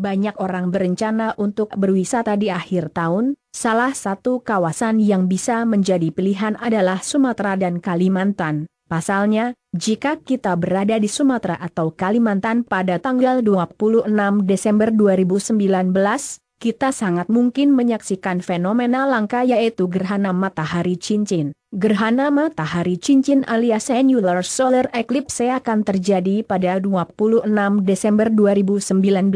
banyak orang berencana untuk berwisata di akhir tahun. Salah satu kawasan yang bisa menjadi pilihan adalah Sumatera dan Kalimantan. Pasalnya, jika kita berada di Sumatera atau Kalimantan pada tanggal 26 Desember 2019, kita sangat mungkin menyaksikan fenomena langka yaitu gerhana matahari cincin. Gerhana matahari cincin alias annular solar eclipse akan terjadi pada 26 Desember 2019.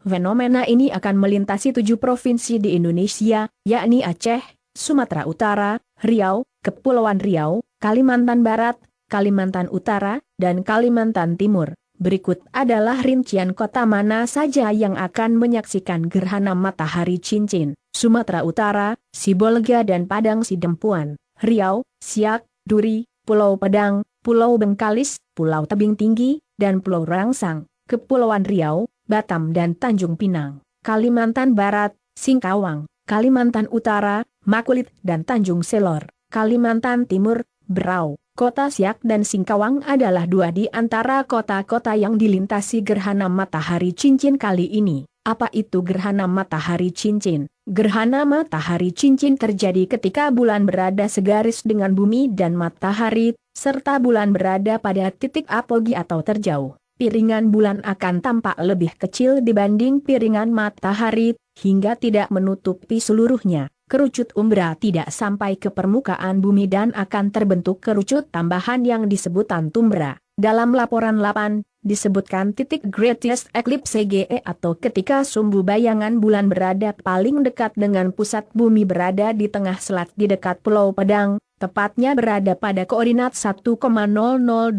Fenomena ini akan melintasi 7 provinsi di Indonesia, yakni Aceh, Sumatera Utara, Riau, Kepulauan Riau, Kalimantan Barat, Kalimantan Utara, dan Kalimantan Timur. Berikut adalah rincian kota mana saja yang akan menyaksikan gerhana matahari cincin. Sumatera Utara, Sibolga dan Padang Sidempuan, Riau, Siak, Duri, Pulau Padang, Pulau Bengkalis, Pulau Tebing Tinggi, dan Pulau Rangsang, Kepulauan Riau, Batam dan Tanjung Pinang, Kalimantan Barat, Singkawang, Kalimantan Utara, Makulit dan Tanjung Selor, Kalimantan Timur, Berau. Kota Siak dan Singkawang adalah 2 di antara kota-kota yang dilintasi gerhana matahari cincin kali ini. Apa itu gerhana matahari cincin? Gerhana matahari cincin terjadi ketika bulan berada segaris dengan bumi dan matahari, serta bulan berada pada titik apogee atau terjauh. Piringan bulan akan tampak lebih kecil dibanding piringan matahari, hingga tidak menutupi seluruhnya. Kerucut umbra tidak sampai ke permukaan bumi dan akan terbentuk kerucut tambahan yang disebut antumbra. Dalam laporan 8, disebutkan titik greatest eclipse GE atau ketika sumbu bayangan bulan berada paling dekat dengan pusat bumi berada di tengah selat di dekat Pulau Padang, tepatnya berada pada koordinat 1,0089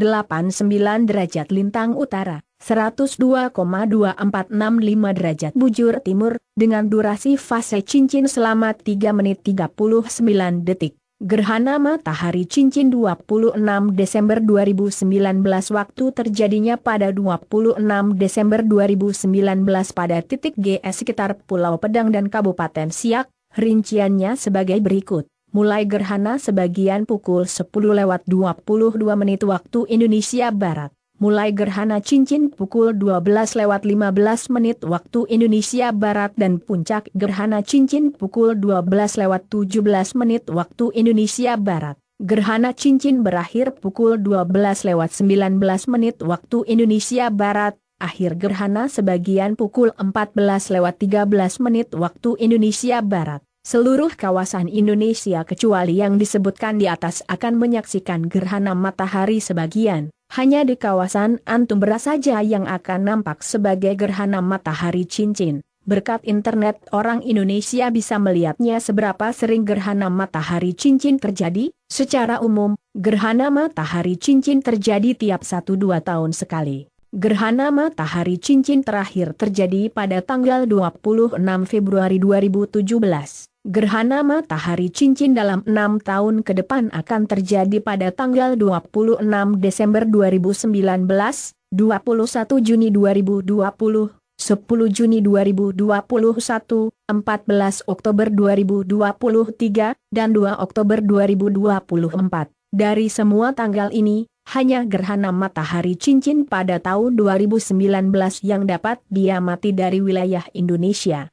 derajat lintang utara. 102,2465 derajat bujur timur, dengan durasi fase cincin selama 3 menit 39 detik. Gerhana matahari cincin 26 Desember 2019 waktu terjadinya pada 26 Desember 2019 pada titik GS sekitar Pulau Pedang dan Kabupaten Siak, rinciannya sebagai berikut. Mulai gerhana sebagian pukul 10:22 waktu Indonesia Barat. Mulai gerhana cincin pukul 12:15 waktu Indonesia Barat dan puncak gerhana cincin pukul 12:17 waktu Indonesia Barat. Gerhana cincin berakhir pukul 12:19 waktu Indonesia Barat. Akhir gerhana sebagian pukul 14:13 waktu Indonesia Barat. Seluruh kawasan Indonesia kecuali yang disebutkan di atas akan menyaksikan gerhana matahari sebagian. Hanya di kawasan Antumbra saja yang akan nampak sebagai gerhana matahari cincin. Berkat internet orang Indonesia bisa melihatnya seberapa sering gerhana matahari cincin terjadi. Secara umum, gerhana matahari cincin terjadi tiap 1-2 tahun sekali. Gerhana matahari cincin terakhir terjadi pada tanggal 26 Februari 2017. Gerhana matahari cincin dalam 6 tahun ke depan akan terjadi pada tanggal 26 Desember 2019, 21 Juni 2020, 10 Juni 2021, 14 Oktober 2023, dan 2 Oktober 2024. Dari semua tanggal ini, hanya gerhana matahari cincin pada tahun 2019 yang dapat diamati dari wilayah Indonesia.